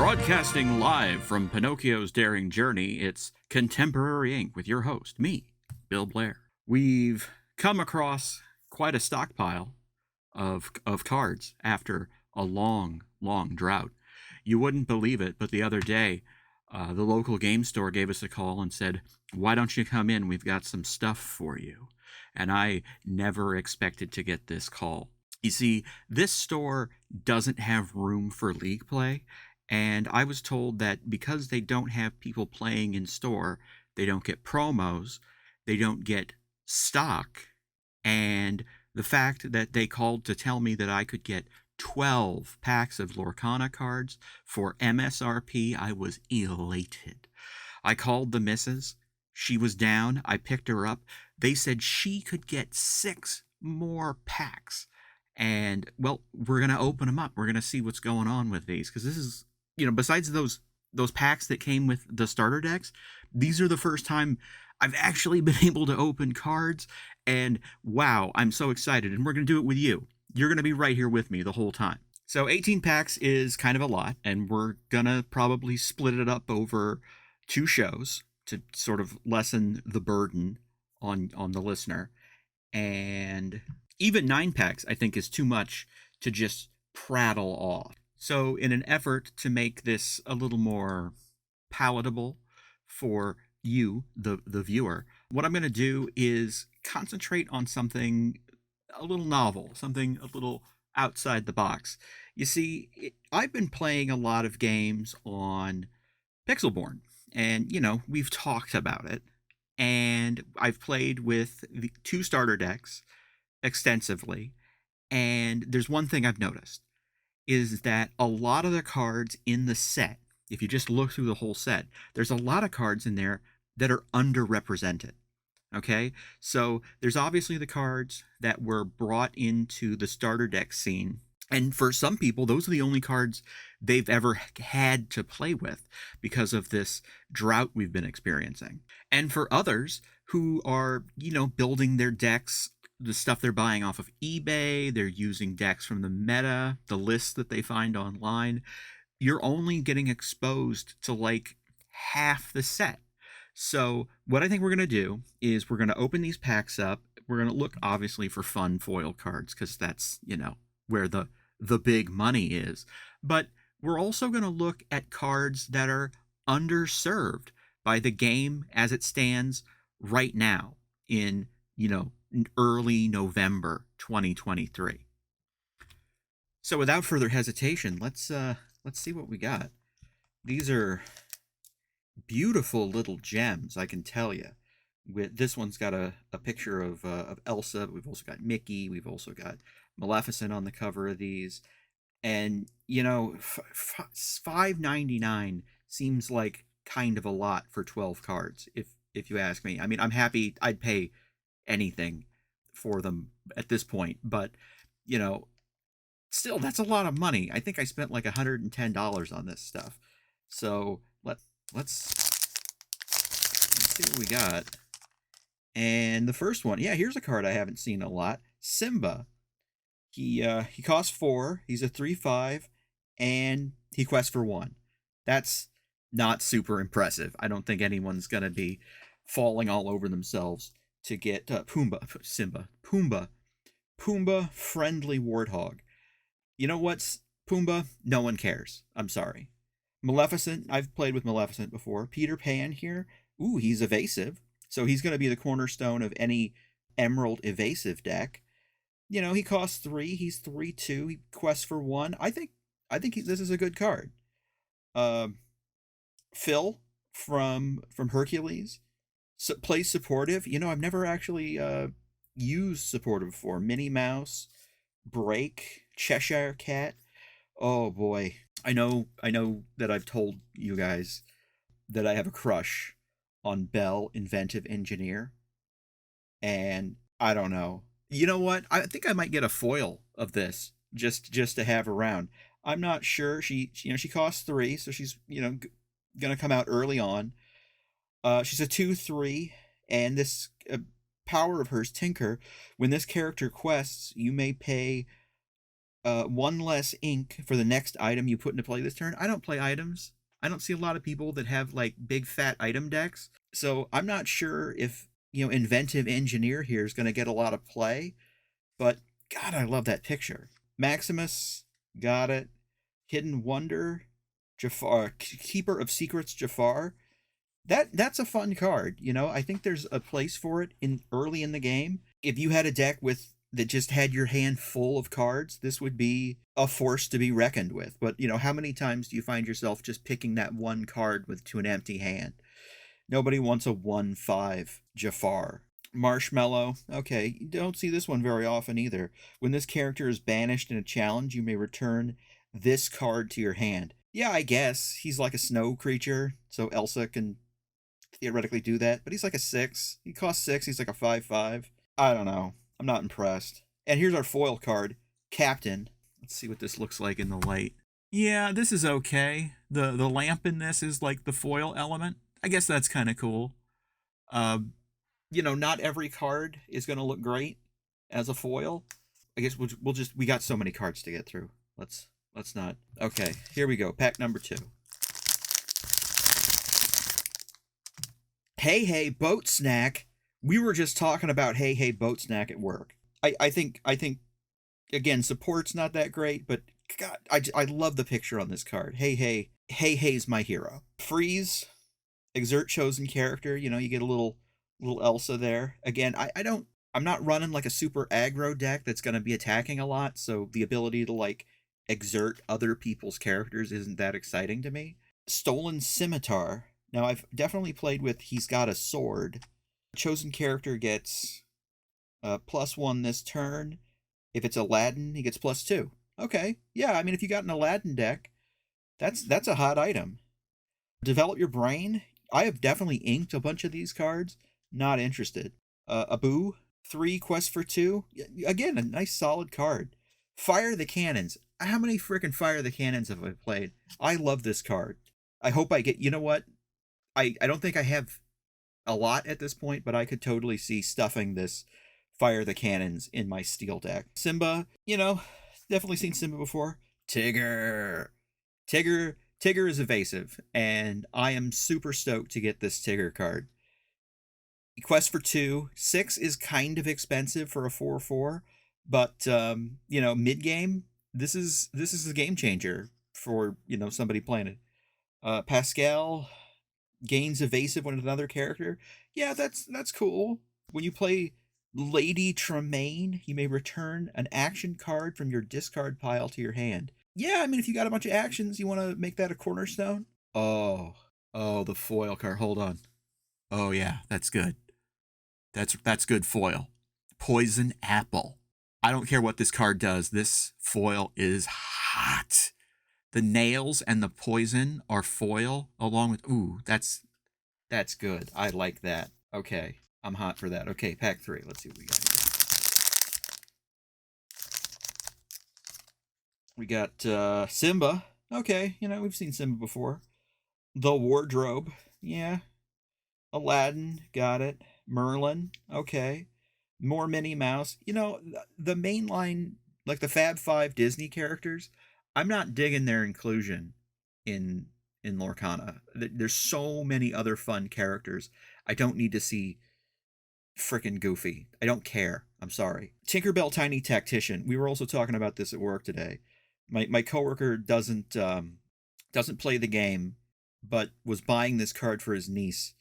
Broadcasting live from Pinocchio's Daring Journey, it's Contemporary Ink with your host, me, Bill Blair. We've come across quite a stockpile of cards after a long, long drought. You wouldn't believe it, but the other day, the local game store gave us a call and said, "Why don't you come in? We've got some stuff for you." And I never expected to get this call. You see, this store doesn't have room for League play, and I was told that because they don't have people playing in store, they don't get promos, they don't get stock, and the fact that they called to tell me that I could get 12 packs of Lorcana cards for MSRP, I was elated. I called the missus. She was down. I picked her up. They said she could get 6 more packs. And, well, we're going to open them up. We're going to see what's going on with these. Because this is, besides those packs that came with the starter decks, these are the first time I've actually been able to open cards. And, wow, I'm so excited. And we're going to do it with you. You're going to be right here with me the whole time. So 18 packs is kind of a lot. And we're going to probably split it up over 2 shows to sort of lessen the burden on the listener. And even 9 packs, I think, is too much to just prattle off. So in an effort to make this a little more palatable for you, the viewer, what I'm going to do is concentrate on something a little novel, something a little outside the box. You see, I've been playing a lot of games on Pixelborn, and, we've talked about it. And I've played with the 2 starter decks extensively, and there's one thing I've noticed is that a lot of the cards in the set, if you just look through the whole set, there's a lot of cards in there that are underrepresented. Okay, so there's obviously the cards that were brought into the starter deck scene, and for some people those are the only cards they've ever had to play with because of this drought we've been experiencing. And for others who are, building their decks, the stuff they're buying off of eBay, they're using decks from the meta, the lists that they find online, you're only getting exposed to like half the set. So what I think we're going to do is we're going to open these packs up. We're going to look obviously for fun foil cards because that's, where the big money is. But we're also going to look at cards that are underserved by the game as it stands right now in, early November 2023. So without further hesitation, let's see what we got. These are beautiful little gems, I can tell you. This one's got a picture of Elsa. We've also got Mickey. We've also got Maleficent on the cover of these. And, $5.99 seems like kind of a lot for 12 cards, if you ask me. I mean, I'm happy. I'd pay anything for them at this point. But, still, that's a lot of money. I think I spent like $110 on this stuff. So let's see what we got. And the first one, here's a card I haven't seen a lot. Simba. He costs 4. He's a 3/5, and he quests for 1. That's not super impressive. I don't think anyone's gonna be falling all over themselves to get Pumbaa, friendly warthog. You know what's Pumbaa? No one cares. I'm sorry. Maleficent. I've played with Maleficent before. Peter Pan here. Ooh, he's evasive. So he's going to be the cornerstone of any Emerald evasive deck. He costs 3. He's 3/2. He quests for 1. I think this is a good card. Phil from Hercules plays supportive. I've never actually used supportive before. Minnie Mouse, Break, Cheshire Cat. Oh boy. I know that I've told you guys that I have a crush on Belle, Inventive Engineer. And I don't know. You know what? I think I might get a foil of this just to have around. I'm not sure. She costs 3, so she's, gonna come out early on. She's a 2/3, and this power of hers, Tinker. When this character quests, you may pay one less ink for the next item you put into play this turn. I don't play items. I don't see a lot of people that have like big fat item decks. So I'm not sure if, Inventive Engineer here is going to get a lot of play, but God, I love that picture. Maximus, got it. Hidden Wonder, Jafar, Keeper of Secrets, Jafar. That's a fun card. I think there's a place for it in early in the game. If you had a deck that just had your hand full of cards, this would be a force to be reckoned with. But how many times do you find yourself just picking that one card to an empty hand? Nobody wants a 1/5 Jafar. Marshmallow. Okay, you don't see this one very often either. When this character is banished in a challenge, you may return this card to your hand. Yeah, I guess. He's like a snow creature, so Elsa can theoretically do that, but he's like a 6. He costs 6, he's like a 5/5. I don't know. I'm not impressed. And here's our foil card, Captain. Let's see what this looks like in the light. Yeah, this is okay. The lamp in this is like the foil element. I guess that's kind of cool. Not every card is going to look great as a foil. I guess we got so many cards to get through. Let's not. Okay, here we go. Pack number 2. Hey Hey Boat Snack. We were just talking about Hey Hey Boat Snack at work. I think again, support's not that great, but God, I love the picture on this card. Hey Hey's my hero. Freeze, exert chosen character. You get a little Elsa there. Again, I'm not running like a super aggro deck that's going to be attacking a lot, so the ability to like exert other people's characters isn't that exciting to me. Stolen Scimitar. Now, I've definitely played with he's got a sword. Chosen character gets +1 this turn. If it's Aladdin, he gets +2. Okay, yeah, I mean, if you got an Aladdin deck, that's a hot item. Develop your brain. I have definitely inked a bunch of these cards. Not interested. Abu, 3 Quest for 2. Again, a nice solid card. Fire the Cannons. How many freaking Fire the Cannons have I played? I love this card. I hope I get, you know what? I don't think I have a lot at this point, but I could totally see stuffing this Fire the Cannons in my steel deck. Simba, definitely seen Simba before. Tigger is evasive, and I am super stoked to get this Tigger card. Quest for 2. 6 is kind of expensive for a 4/4, but mid game, this is a game changer for somebody playing it. Pascal gains evasive when another character. Yeah, that's cool. When you play Lady Tremaine, you may return an action card from your discard pile to your hand. Yeah, I mean, if you got a bunch of actions, you want to make that a cornerstone? Oh, the foil card. Hold on. Oh yeah, that's good. That's good foil. Poison Apple. I don't care what this card does. This foil is hot. The nails and the poison are foil along with that's good. I like that. Okay. I'm hot for that. Okay, pack 3. Let's see what we got here. We got Simba. Okay, we've seen Simba before. The Wardrobe. Yeah. Aladdin. Got it. Merlin. Okay. More Minnie Mouse. The mainline, like the Fab 5 Disney characters, I'm not digging their inclusion in Lorcana. There's so many other fun characters. I don't need to see freaking Goofy. I don't care. I'm sorry. Tinkerbell Tiny Tactician. We were also talking about this at work today. My coworker doesn't play the game, but was buying this card for his niece,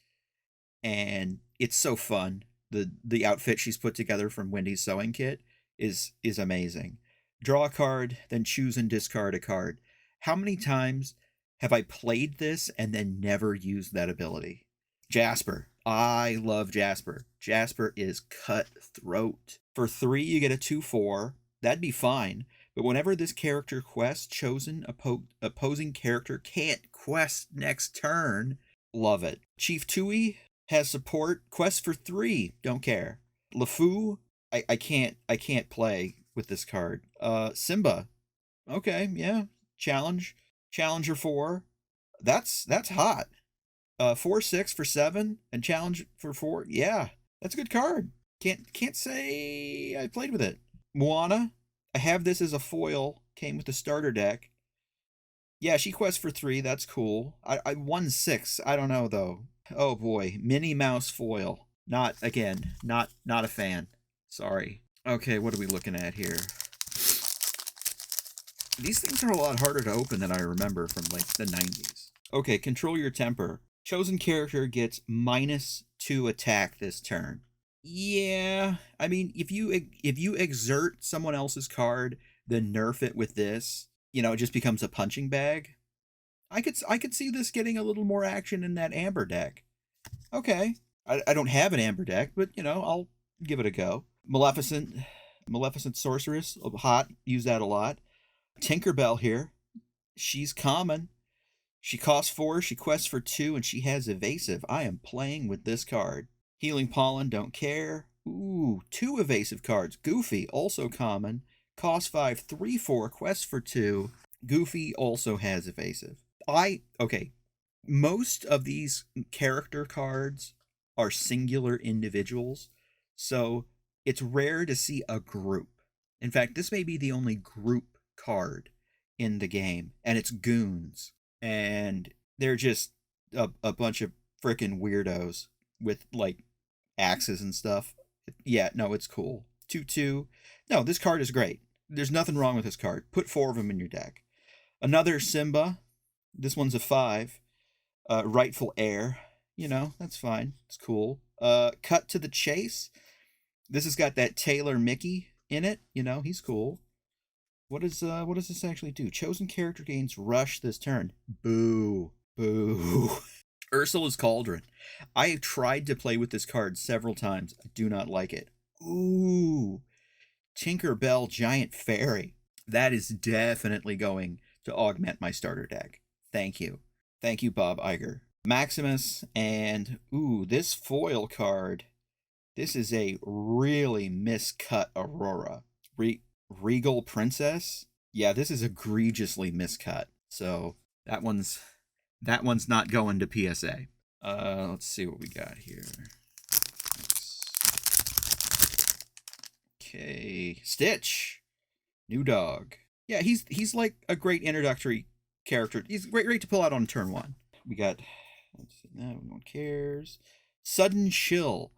and it's so fun. The outfit she's put together from Wendy's sewing kit is amazing. Draw a card, then choose and discard a card. How many times have I played this and then never used that ability? Jasper. I love Jasper. Jasper is cutthroat. For 3, you get a 2/4. That'd be fine. But whenever this character quests, chosen opposing character can't quest next turn. Love it. Chief Tui has support. Quest for 3. Don't care. LeFou. I can't play with this card. Simba. Okay, yeah. Challenger 4. That's hot. 4/6 for 7 and challenge for 4. Yeah, that's a good card. Can't say I played with it. Moana. I have this as a foil. Came with the starter deck. Yeah, she quests for 3. That's cool. I won 6. I don't know though. Oh boy, Minnie Mouse foil. Not again. Not a fan. Sorry. Okay, what are we looking at here? These things are a lot harder to open than I remember from like the 90s. Okay, control your temper. Chosen character gets -2 attack this turn. Yeah, I mean, if you exert someone else's card, then nerf it with this, it just becomes a punching bag. I could see this getting a little more action in that amber deck. Okay, I don't have an amber deck, but I'll give it a go. Maleficent Sorceress, hot, use that a lot. Tinkerbell here, she's common. She costs 4, she quests for 2, and she has evasive. I am playing with this card. Healing Pollen, don't care. Ooh, 2 evasive cards. Goofy, also common. Cost 5, 3, 4, quests for 2. Goofy also has evasive. Okay, most of these character cards are singular individuals, so it's rare to see a group. In fact, this may be the only group card in the game, and it's goons. And they're just a bunch of freaking weirdos with like axes and stuff. Yeah, no, it's cool. 2/2. No, this card is great. There's nothing wrong with this card. Put 4 of them in your deck. Another Simba. This one's a 5. Rightful heir. That's fine. It's cool. Cut to the chase. This has got that Taylor Mickey in it. He's cool. What does this actually do? Chosen character gains rush this turn. Boo. Boo. Ursula's Cauldron. I have tried to play with this card several times. I do not like it. Ooh. Tinkerbell Giant Fairy. That is definitely going to augment my starter deck. Thank you. Thank you, Bob Iger. Maximus, and this foil card. This is a really miscut Aurora. Regal Princess. Yeah, this is egregiously miscut. So that one's not going to PSA. Let's see what we got here. Okay, Stitch, new dog. Yeah, he's like a great introductory character. He's great to pull out on turn 1. We got, let's see, no one cares. Sudden Chill.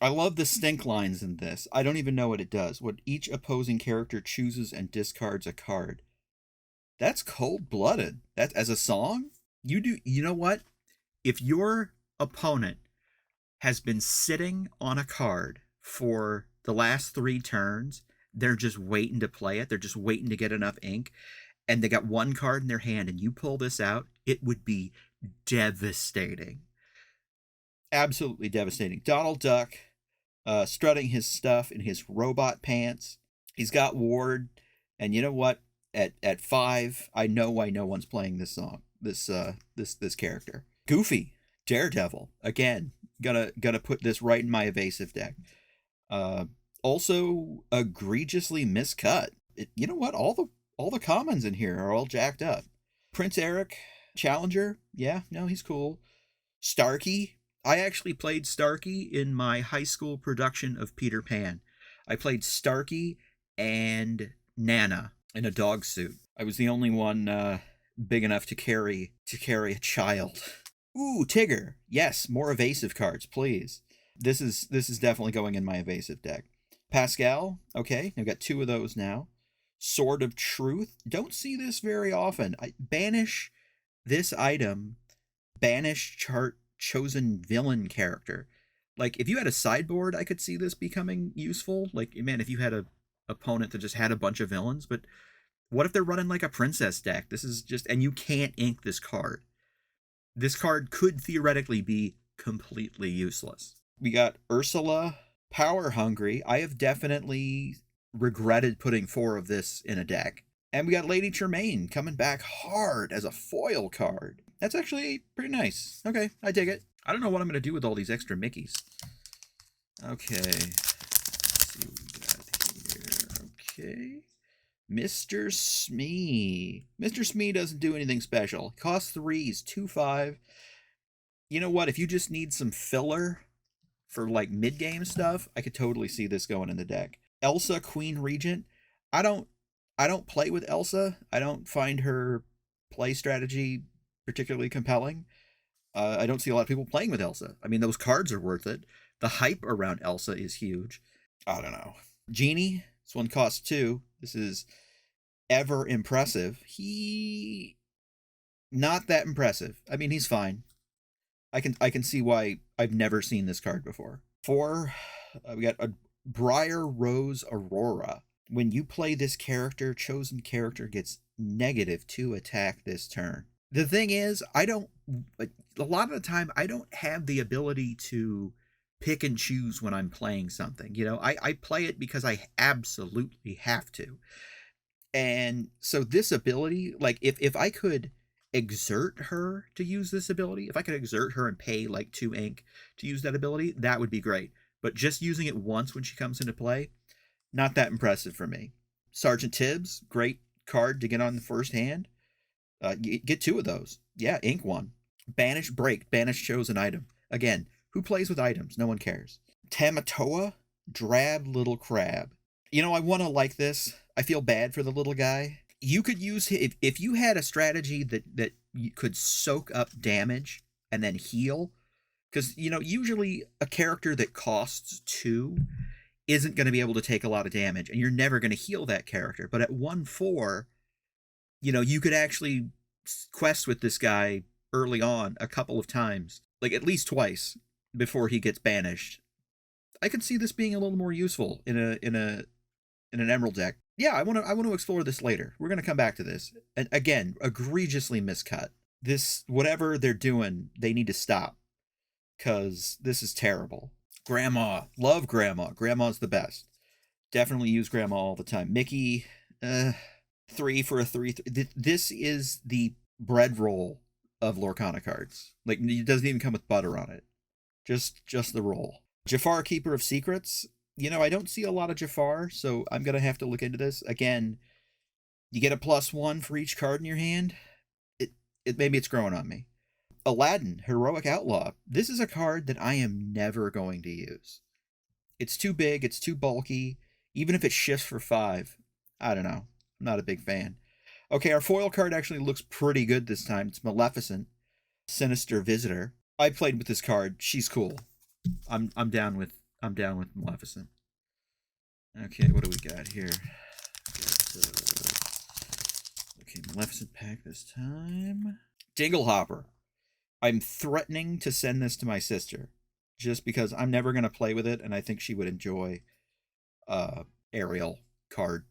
I love the stink lines in this. I don't even know what it does. What each opposing character chooses and discards a card. That's cold-blooded. That's as a song? You know what? If your opponent has been sitting on a card for the last 3 turns, they're just waiting to play it. They're just waiting to get enough ink, and they got 1 card in their hand, and you pull this out, it would be devastating. Absolutely devastating. Donald Duck, strutting his stuff in his robot pants. He's got Ward, and you know what? At 5, I know why no one's playing this song. This character. Goofy, Daredevil. Again, gonna put this right in my evasive deck. Also egregiously miscut. You know what? All the commons in here are all jacked up. Prince Eric, Challenger. Yeah, no, he's cool. Starkey. I actually played Starkey in my high school production of Peter Pan. I played Starkey and Nana in a dog suit. I was the only one big enough to carry a child. Ooh, Tigger. Yes, more evasive cards, please. This is definitely going in my evasive deck. Pascal. Okay, I've got 2 of those now. Sword of Truth. Don't see this very often. Banish this item. Banish chart chosen villain character. Like, if you had a sideboard, I could see this becoming useful. Like, man, if you had a opponent that just had a bunch of villains, but what if they're running like a princess deck? This is just, and you can't ink this card. This card could theoretically be completely useless. We got Ursula, Power Hungry. I have definitely regretted putting 4 of this in a deck. And we got Lady Tremaine coming back hard as a foil card. That's actually pretty nice. Okay, I dig it. I don't know what I'm going to do with all these extra Mickeys. Okay. Let's see what we got here. Okay. Mr. Smee. Mr. Smee doesn't do anything special. Cost 3, he's 2/5. You know what? If you just need some filler for like mid-game stuff, I could totally see this going in the deck. Elsa, Queen Regent. I don't I don't play with Elsa. I don't find her play strategy particularly compelling. I don't see a lot of people playing with Elsa. I mean, those cards are worth it. The hype around Elsa is huge. I don't know. Genie, this one costs 2. This is ever impressive. He not that impressive. I mean, he's fine. I can see why I've never seen this card before. 4, we got a Briar Rose Aurora. When you play this character, chosen character gets -2 attack this turn. The thing is, I don't like a lot of the time I don't have the ability to pick and choose when I'm playing something. I play it because I absolutely have to. And so this ability, like if I could exert her to use this ability, if I could exert her and pay like 2 ink to use that ability, that would be great. But just using it once when she comes into play, not that impressive for me. Sergeant Tibbs, great card to get on the first hand. Get 2 of those. Yeah, ink 1. Banish Break, banish chosen item. Again, who plays with items? No one cares. Tamatoa, Drab Little Crab. I want to like this. I feel bad for the little guy. You could use if you had a strategy that you could soak up damage and then heal, because usually a character that costs 2 isn't going to be able to take a lot of damage, and you're never going to heal that character. But at 1/4, you could actually quest with this guy early on a couple of times, like at least twice before he gets banished. I could see this being a little more useful in an Emerald deck. Yeah, I want to explore this later. We're going to come back to this. And again, egregiously miscut. This, whatever they're doing, they need to stop, because this is terrible. Grandma, love Grandma. Grandma's the best. Definitely use Grandma all the time. Mickey, 3 for a 3. This is the bread roll of Lorcana cards. Like, it doesn't even come with butter on it. Just the roll. Jafar, Keeper of Secrets. I don't see a lot of Jafar, so I'm going to have to look into this. Again, you get a +1 for each card in your hand. Maybe it's growing on me. Aladdin, Heroic Outlaw. This is a card that I am never going to use. It's too big, it's too bulky. Even if it shifts for 5, I don't know. I'm not a big fan. Okay, our foil card actually looks pretty good this time. It's Maleficent, Sinister Visitor. I played with this card. She's cool. I'm down with Maleficent. Okay, what do we got here? Okay, Maleficent pack this time. Dinglehopper. I'm threatening to send this to my sister, just because I'm never going to play with it, and I think she would enjoy Ariel card,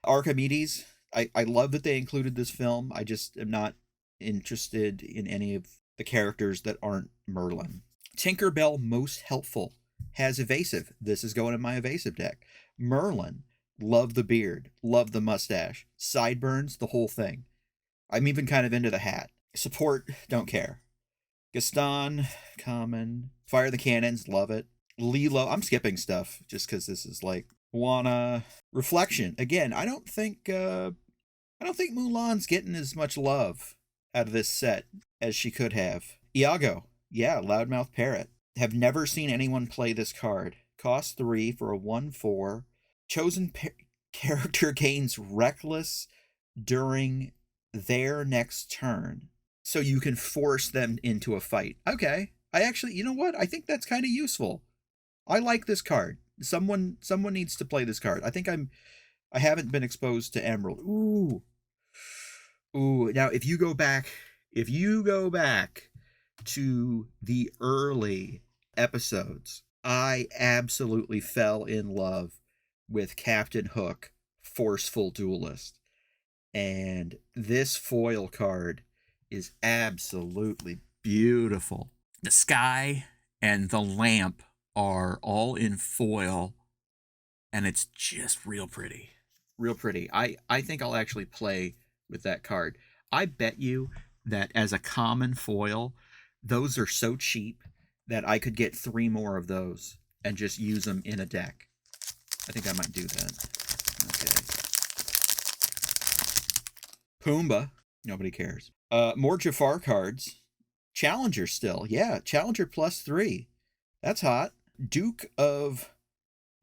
Archimedes. I love that they included this film. I just am not interested in any of the characters that aren't Merlin. Tinkerbell, Most Helpful, has Evasive. This is going in my Evasive deck. Merlin, love the beard, love the mustache, sideburns, the whole thing. I'm even kind of into the hat. Support, don't care. Gaston, common. Fire the Cannons, love it. Lilo, I'm skipping stuff just because this is like Juana. Reflection, again, I don't think Mulan's getting as much love out of this set as she could have. Iago, yeah, Loudmouth Parrot. Have never seen anyone play this card. Cost 3 for a 1/4. Chosen character gains Reckless during their next turn, so you can force them into a fight. Okay, I actually, you know what? I think that's kind of useful. I like this card. Someone needs to play this card. I haven't been exposed to Emerald. Ooh. Now if you go back to the early episodes, I absolutely fell in love with Captain Hook, Forceful Duelist. And this foil card is absolutely beautiful. The sky and the lamp are all in foil, and it's just real pretty. Real pretty. I think I'll actually play with that card. I bet you that as a common foil, those are so cheap that I could get 3 more of those and just use them in a deck. I think I might do that. Okay. Pumbaa. Nobody cares. More Jafar cards. Challenger still. Yeah, Challenger +3. That's hot. Duke of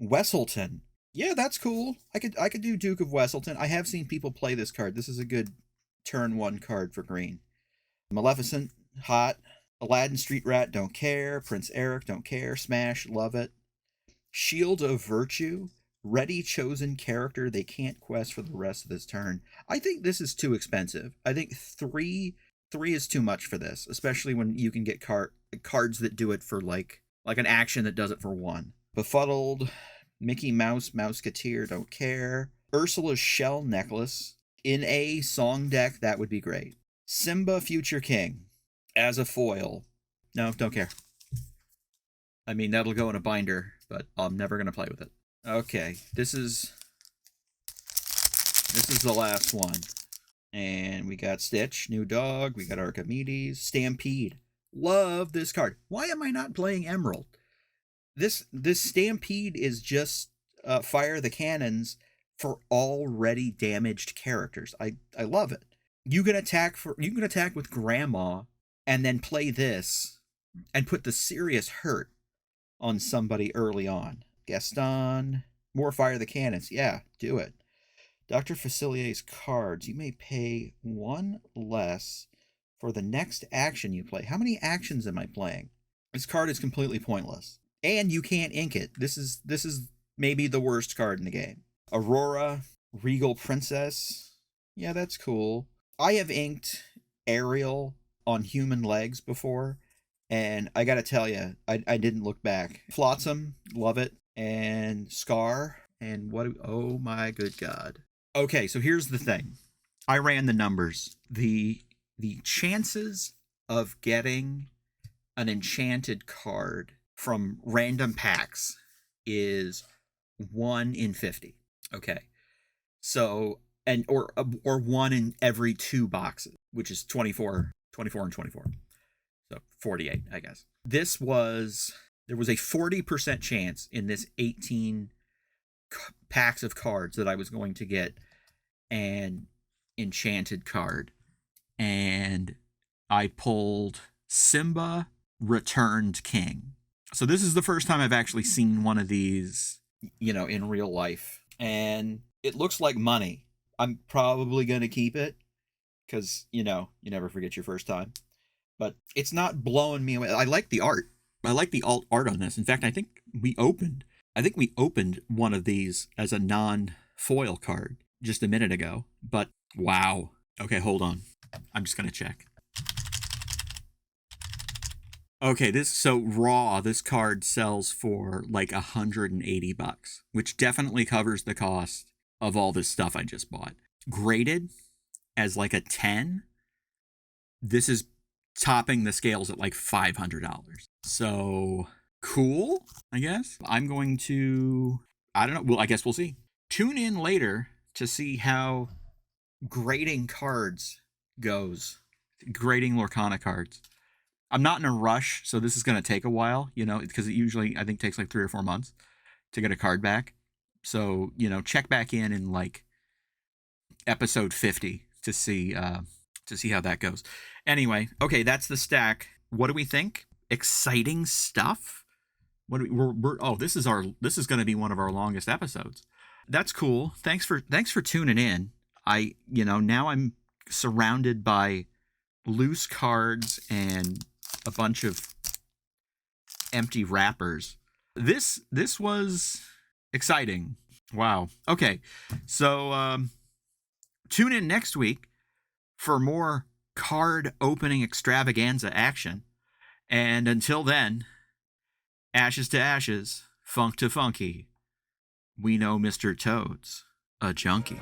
Wesselton. Yeah, that's cool. I could do Duke of Wesselton. I have seen people play this card. This is a good turn 1 card for green. Maleficent, hot. Aladdin Street Rat, don't care. Prince Eric, don't care. Smash, love it. Shield of Virtue, ready chosen character they can't quest for the rest of this turn. I think this is too expensive. I think three is too much for this, especially when you can get cards that do it for like an action that does it for 1. Befuddled, Mickey Mouse, Mouseketeer, don't care. Ursula's Shell Necklace. In a song deck, that would be great. Simba, Future King. As a foil. No, don't care. I mean, that'll go in a binder, but I'm never going to play with it. Okay, this is the last one. And we got Stitch, New Dog, we got Archimedes, Stampede. Love this card. Why am I not playing Emerald? This Stampede is just fire the cannons for already damaged characters. I love it. You can attack with Grandma and then play this and put the serious hurt on somebody early on. Gaston, more fire the cannons. Yeah, do it. Dr. Facilier's cards. You may pay 1 less for the next action you play. How many actions am I playing? This card is completely pointless. And you can't ink it. This is maybe the worst card in the game. Aurora, Regal Princess. Yeah, that's cool. I have inked Ariel on human legs before, and I gotta tell you, I didn't look back. Flotsam, love it. And Scar, and oh my good God. Okay, so here's the thing. I ran the numbers. The chances of getting an enchanted card from random packs is 1 in 50. Okay. So, or 1 in every 2 boxes, which is 24 and 24. So 48, I guess. There was a 40% chance in this 18 packs of cards that I was going to get an enchanted card. And I pulled Simba Returned King. So this is the first time I've actually seen one of these, in real life. And it looks like money. I'm probably going to keep it because, you never forget your first time. But it's not blowing me away. I like the art. I like the alt art on this. In fact, I think we opened one of these as a non-foil card just a minute ago. But wow. Okay, hold on. I'm just going to check. Okay, this card sells for like $180, which definitely covers the cost of all this stuff I just bought. Graded as like a 10, this is topping the scales at like $500. So cool, I guess. I'm going to, I don't know. Well, I guess we'll see. Tune in later to see how grading cards goes. Grading Lorcana cards. I'm not in a rush, so this is going to take a while, because it usually, I think, takes like 3 or 4 months to get a card back. So, check back in like episode 50 to see how that goes. Anyway, okay, that's the stack. What do we think? Exciting stuff. This is going to be one of our longest episodes. That's cool. Thanks for tuning in. Now I'm surrounded by loose cards and a bunch of empty wrappers. This was exciting. Wow. Okay. So tune in next week for more card opening extravaganza action. And until then, ashes to ashes, funk to funky. We know Mr. Toad's a junkie.